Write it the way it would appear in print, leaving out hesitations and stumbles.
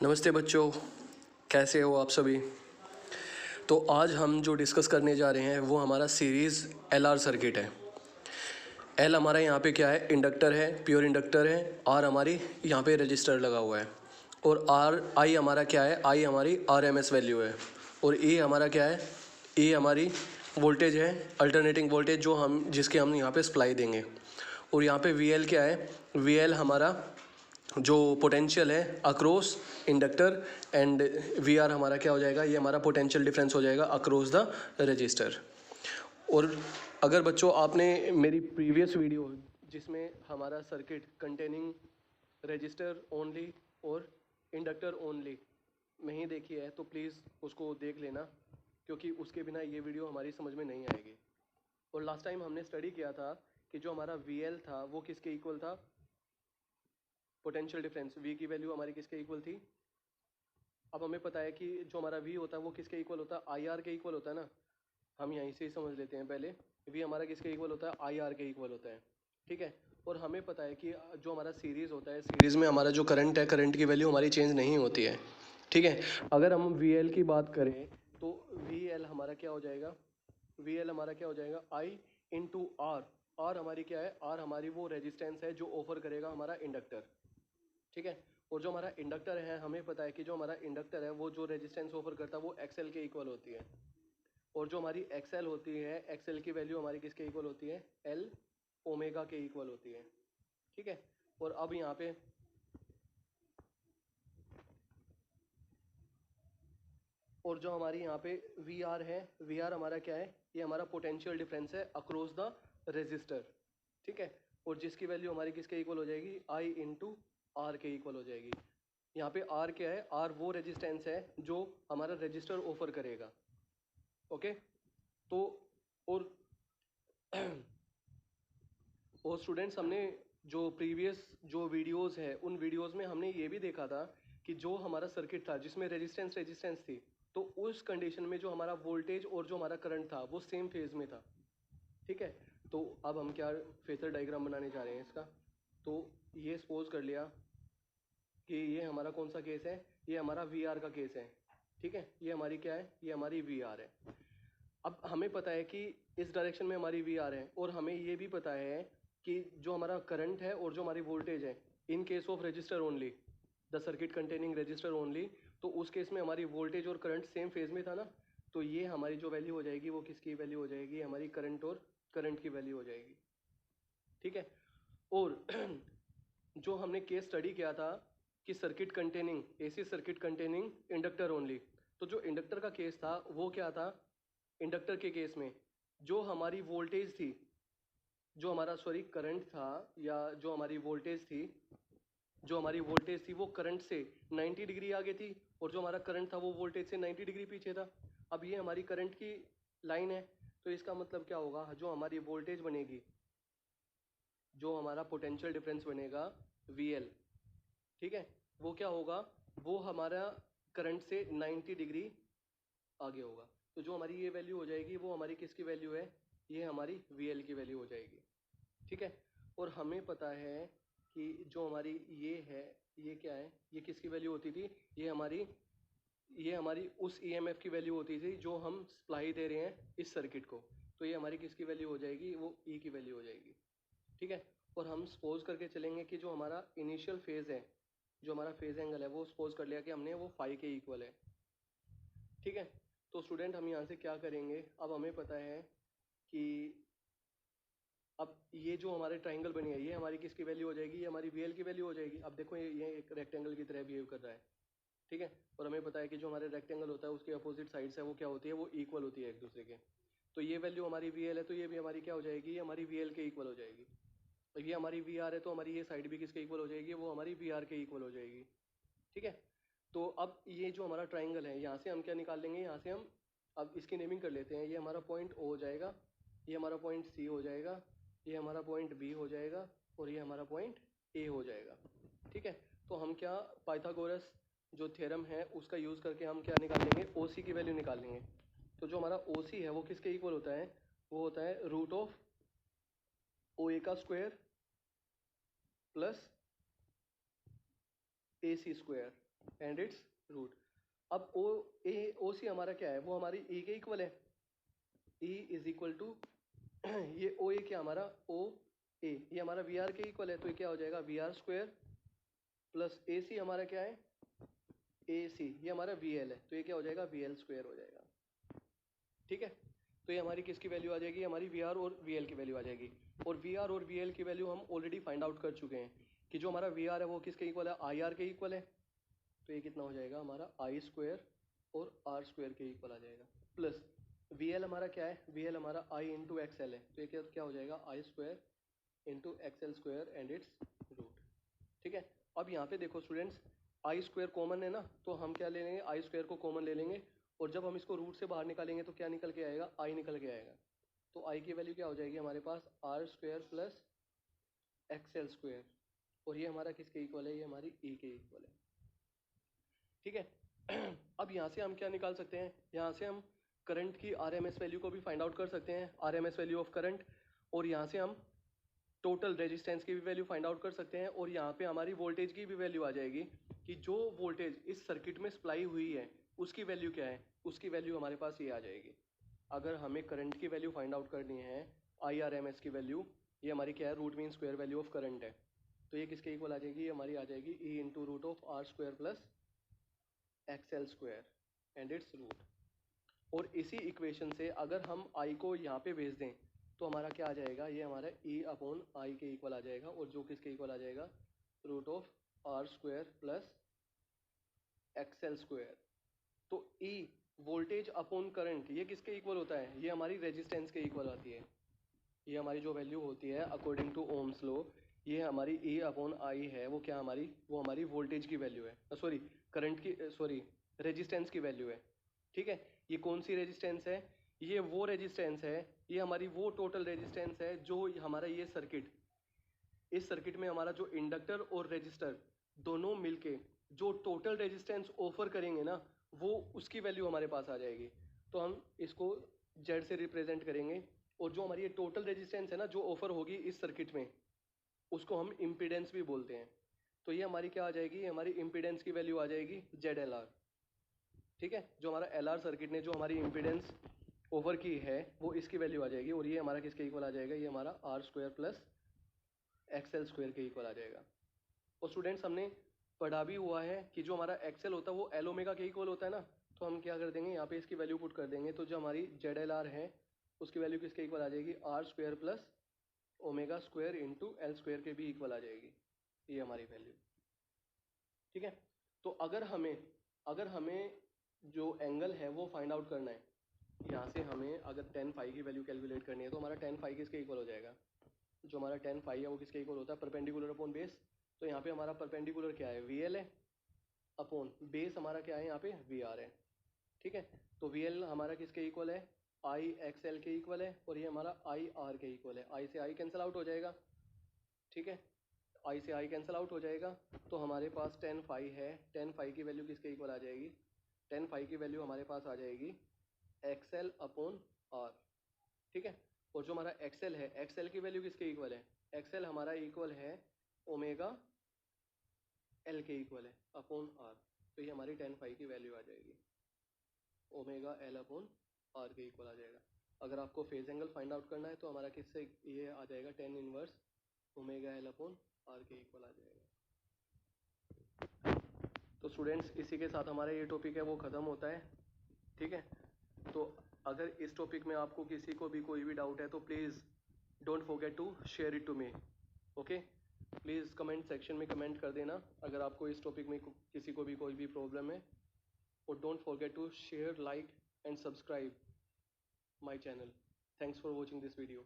नमस्ते बच्चों, कैसे हो आप सभी। तो आज हम जो डिस्कस करने जा रहे हैं वो हमारा सीरीज़ एलआर सर्किट है। एल हमारा यहाँ पे क्या है, इंडक्टर है, प्योर इंडक्टर है। आर हमारी यहाँ पे रजिस्टर लगा हुआ है। और आर आई हमारा क्या है, आई हमारी आरएमएस वैल्यू है। और ए हमारा क्या है, ए हमारी वोल्टेज है, अल्टरनेटिंग वोल्टेज जो हम जिसके हम यहाँ पे सप्लाई देंगे। और यहाँ पे वी एल क्या है, वी एल हमारा जो पोटेंशियल है across inductor and we are हमारा क्या हो जाएगा, ये हमारा पोटेंशियल डिफरेंस हो जाएगा अक्रॉस द रजिस्टर। और अगर बच्चों आपने मेरी प्रीवियस वीडियो जिसमें हमारा सर्किट कंटेनिंग रजिस्टर ओनली और इंडक्टर ओनली नहीं देखी है तो प्लीज़ उसको देख लेना, क्योंकि उसके बिना ये वीडियो हमारी समझ में नहीं आएगी। और लास्ट टाइम हमने स्टडी किया था कि जो हमारा वी एल था वो किसके इक्वल था, पोटेंशियल डिफरेंस V की वैल्यू हमारी किसके इक्वल थी। अब हमें पता है कि जो हमारा V होता है वो किसके इक्वल होता है, IR के इक्वल होता है ना। हम यहीं से ही समझ लेते हैं पहले, V हमारा किसके इक्वल होता है, IR के इक्वल होता है। ठीक है। और हमें पता है कि जो हमारा सीरीज़ होता है, सीरीज़ में हमारा जो करंट है, करंट की वैल्यू हमारी चेंज नहीं होती है। ठीक है। अगर हम VL की बात करें तो VL हमारा क्या हो जाएगा, VL हमारा क्या हो जाएगा, I इंटू आर। आर हमारी क्या है, आर हमारी वो रेजिस्टेंस है जो ऑफर करेगा हमारा इंडक्टर। ठीक है। और जो हमारा इंडक्टर है, हमें पता है कि जो हमारा इंडक्टर है वो जो रेजिस्टेंस ऑफर करता है वो एक्सएल के इक्वल होती है। और जो हमारी एक्सएल होती है, एक्सएल की वैल्यू हमारी किसके इक्वल होती है, एल ओमेगा के इक्वल होती है। ठीक है। और अब यहाँ पे और जो हमारी यहाँ पे वी आर है, वी आर हमारा क्या है, ये हमारा पोटेंशियल डिफरेंस है अक्रॉस द रेजिस्टर। ठीक है। और जिसकी वैल्यू हमारी किसके इक्वल हो जाएगी, आई इंटू आर के इक्वल हो जाएगी। यहाँ पे आर क्या है, आर वो रेजिस्टेंस है जो हमारा रजिस्टर ऑफर करेगा। ओके। तो और और स्टूडेंट्स, हमने जो प्रीवियस जो वीडियोस है उन वीडियोस में हमने ये भी देखा था कि जो हमारा सर्किट था जिसमें रेजिस्टेंस रेजिस्टेंस थी, तो उस कंडीशन में जो हमारा वोल्टेज और जो हमारा करंट था वो सेम फेज में था। ठीक है। तो अब हम क्या फेजर डायग्राम बनाने जा रहे हैं इसका। तो ये सपोज कर लिया कि ये हमारा कौन सा केस है, ये हमारा वी आर का केस है। ठीक है। ये हमारी क्या है, ये हमारी वी आर है। अब हमें पता है कि इस डायरेक्शन में हमारी वी आर है, और हमें ये भी पता है कि जो हमारा करंट है और जो हमारी वोल्टेज है, in case of register only, the circuit containing register only, तो उस केस में हमारी वोल्टेज और करंट सेम फेज में था ना। तो ये हमारी जो वैल्यू हो जाएगी वो किसकी वैल्यू हो जाएगी, हमारी करंट और करंट की वैल्यू हो जाएगी। ठीक है। और जो हमने केस स्टडी किया था कि circuit containing AC circuit containing inductor only, तो जो इंडक्टर का केस था वो क्या था, इंडक्टर के केस में जो हमारी वोल्टेज थी, जो हमारा सॉरी करंट था, या जो हमारी वोल्टेज थी, जो हमारी वोल्टेज थी वो करंट से 90 डिग्री आगे थी, और जो हमारा करंट था वो वोल्टेज से 90 डिग्री पीछे था। अब ये हमारी करंट की लाइन है, तो इसका मतलब क्या होगा, जो हमारी वोल्टेज बनेगी, जो हमारा पोटेंशियल डिफरेंस बनेगा VL, ठीक है, वो क्या होगा, वो हमारा करंट से 90 डिग्री आगे होगा। तो जो हमारी ये वैल्यू हो जाएगी वो हमारी किसकी वैल्यू है, ये हमारी VL की वैल्यू हो जाएगी। ठीक है। और हमें पता है कि जो हमारी ये है, ये क्या है, ये किसकी वैल्यू होती थी, ये हमारी उस EMF की वैल्यू होती थी जो हम सप्लाई दे रहे हैं इस सर्किट को। तो ये हमारी किसकी वैल्यू हो जाएगी, वो E की वैल्यू हो जाएगी। ठीक है। और हम सपोज करके चलेंगे कि जो हमारा इनिशियल फेज है, जो हमारा फेज एंगल है, वो सपोज कर लिया कि हमने वो फाई के इक्वल है। ठीक है। तो स्टूडेंट हम यहाँ से क्या करेंगे, अब हमें पता है कि अब ये जो हमारे ट्राइंगल बनी है ये हमारी किसकी वैल्यू हो जाएगी, ये हमारी VL की वैल्यू हो जाएगी। अब देखो ये एक रेक्टेंगल की तरह बिहेव कर रहा है। ठीक है। और हमें पता है कि जो हमारे रेक्टेंगल होता है उसके अपोजिट साइड्स है वो क्या होती है, वो इक्वल होती है एक दूसरे के। तो ये वैल्यू हमारी VL है, तो ये भी हमारी क्या हो जाएगी, ये हमारी VL के इक्वल हो जाएगी। तो ये हमारी VR है, तो हमारी ये साइड भी किसके इक्वल हो जाएगी, वो हमारी VR के इक्वल हो जाएगी। ठीक है। तो अब ये जो हमारा ट्राइंगल है, यहाँ से हम क्या निकाल लेंगे, यहाँ से हम अब इसकी नेमिंग कर लेते हैं। ये हमारा पॉइंट O हो जाएगा, ये हमारा पॉइंट C हो जाएगा, ये हमारा पॉइंट B हो जाएगा, और ये हमारा पॉइंट A हो जाएगा। ठीक है। तो हम क्या, पाइथागोरस जो थ्योरम है उसका यूज़ करके हम क्या निकाल लेंगे, OC की वैल्यू निकाल लेंगे। तो जो हमारा OC है वो किसके इक्वल होता है, वो होता है रूट ऑफ OA का square plus AC square. And it's root. अब ओ सी हमारा क्या है, वो हमारी ई के इक्वल है। ई इज इक्वल टू ये ओ ए क्या हमारा, ओ ए ये हमारा वी आर के इक्वल है, तो ये क्या हो जाएगा वी आर स्क्वायर प्लस ए सी हमारा क्या है, ए सी ये हमारा वी एल है, तो ये क्या हो जाएगा वी एल स्क्वायर हो जाएगा। ठीक है, तो ये हमारी किसकी वैल्यू आ जाएगी, हमारी वी आर और वी एल की वैल्यू आ जाएगी। और वी आर और वी एल की वैल्यू हम ऑलरेडी फाइंड आउट कर चुके हैं कि जो हमारा वी आर है वो किसके इक्वल है, आई आर के इक्वल है। तो ये कितना हो जाएगा हमारा आई स्क्वायर और आर स्क्वायर के इक्वल आ जाएगा। प्लस वी एल हमारा क्या है, वी एल हमारा आई इंटू एक्स एल है, तो ये क्या हो जाएगा I square into X L square and it's root. ठीक है, अब यहाँ पे देखो स्टूडेंट्स, आई स्क्वायर कॉमन है ना, तो हम क्या ले लेंगे, आई स्क्वायर को कॉमन ले लेंगे, और जब हम इसको रूट से बाहर निकालेंगे तो क्या निकल के आएगा, आई निकल के आएगा। तो आई की वैल्यू क्या हो जाएगी हमारे पास, R square plus X L square, और ये हमारा किसके इक्वल है, ये हमारी ई के इक्वल है। ठीक है, अब यहाँ से हम क्या निकाल सकते हैं, यहाँ से हम करंट की आरएमएस वैल्यू को भी फाइंड आउट कर सकते हैं, आरएमएस वैल्यू ऑफ करंट, और यहाँ से हम टोटल रेजिस्टेंस की भी वैल्यू फाइंड आउट कर सकते हैं, और यहाँ पे हमारी वोल्टेज की भी वैल्यू आ जाएगी कि जो वोल्टेज इस सर्किट में सप्लाई हुई है उसकी वैल्यू क्या है, उसकी वैल्यू हमारे पास ये आ जाएगी। अगर हमें करंट की वैल्यू फाइंड आउट करनी है, आई आर एम एस की वैल्यू, ये हमारी क्या है, root mean square value of current है, तो ये किसके इक्वल आ जाएगी, ये हमारी आ जाएगी E into root of R square plus X L square and it's root. और इसी इक्वेशन से अगर हम आई को यहाँ पे भेज दें तो हमारा क्या आ जाएगा, ये हमारा ई अपॉन आई के इक्वल आ जाएगा, और जो किसके इक्वल आ जाएगा, root of R square plus X L square. तो ई वोल्टेज अपॉन करंट ये किसके इक्वल होता है, ये हमारी रेजिस्टेंस के इक्वल आती है। ये हमारी जो वैल्यू होती है अकॉर्डिंग टू ओम्स लॉ, ये हमारी ई अपॉन आई है, वो क्या हमारी, वो हमारी वोल्टेज की वैल्यू है, सॉरी करंट की, सॉरी रेजिस्टेंस की वैल्यू है। ठीक है, ये कौन सी रेजिस्टेंस है, ये वो रेजिस्टेंस है, ये हमारी वो टोटल रेजिस्टेंस है जो हमारा ये सर्किट, इस सर्किट में हमारा जो इंडक्टर और रेजिस्टर दोनों मिलके जो टोटल रेजिस्टेंस ऑफर करेंगे ना, वो उसकी वैल्यू हमारे पास आ जाएगी। तो हम इसको जेड से रिप्रेजेंट करेंगे, और जो हमारी ये टोटल रेजिस्टेंस है ना जो ऑफर होगी इस सर्किट में, उसको हम इम्पीडेंस भी बोलते हैं। तो ये हमारी क्या आ जाएगी, हमारी इम्पीडेंस की वैल्यू आ जाएगी जेड एल आर। ठीक है, जो हमारा एल आर सर्किट ने जो हमारी इम्पीडेंस ओवर की है वो इसकी वैल्यू आ जाएगी, और ये हमारा किसके इक्वल आ जाएगा, ये हमारा R square plus XL square के इक्वल आ जाएगा। और स्टूडेंट्स हमने पढ़ा भी हुआ है कि जो हमारा एक्सएल होता है वो एल ओमेगा के इक्वल होता है ना, तो हम क्या कर देंगे, यहाँ पे इसकी वैल्यू पुट कर देंगे, तो जो हमारी जेड एल आर है उसकी वैल्यू किसके इक्वल आ जाएगी, R square plus omega square into L square के भी इक्वल आ जाएगी, ये हमारी वैल्यू। ठीक है, तो अगर हमें जो एंगल है वो फाइंड आउट करना है, यहाँ से हमें अगर टेन फाई की वैल्यू कैलकुलेट करनी है, तो हमारा टेन फाई किसके इक्वल हो जाएगा, जो हमारा टेन फाई है वो किसके इक्वल होता है, परपेंडिकुलर अपॉन बेस। तो यहाँ पे हमारा परपेंडिकुलर क्या है, वी एल है, अपॉन बेस हमारा क्या है यहाँ पे, वी आर है। ठीक है, तो वी एल हमारा किसके इक्वल है, आई एक्स एल के इक्वल है, और ये हमारा आई आर के इक्वल है, आई से आई कैंसिल आउट हो जाएगा। ठीक है, आई से आई कैंसिल आउट हो जाएगा, तो हमारे पास टेन फाई है, टेन फाई की वैल्यू किसके इक्वल आ जाएगी, टेन फाई की वैल्यू हमारे पास आ जाएगी एक्सएल अपॉन आर। ठीक है, और जो हमारा एक्सएल है, एक्सएल की वैल्यू किसके इक्वल है, एक्सएल हमारा इक्वल है ओमेगा एल के इक्वल है अपॉन आर, तो ये हमारी टेन फाई की वैल्यू आ जाएगी, ओमेगा एल अपॉन आर के इक्वल आ जाएगा। अगर आपको फेज एंगल फाइंड आउट करना है तो हमारा किससे ये आ जाएगा, tan inverse omega L upon R के इक्वल आ जाएगा। तो स्टूडेंट्स इसी के साथ हमारा ये टॉपिक है वो ख़त्म होता है। ठीक है, तो अगर इस टॉपिक में आपको किसी को भी कोई भी डाउट है तो please don't forget to share it to me. Okay, please comment section में कमेंट कर देना अगर आपको इस टॉपिक में किसी को भी कोई भी प्रॉब्लम है, और don't forget to share, like and subscribe my channel. Thanks for watching this video.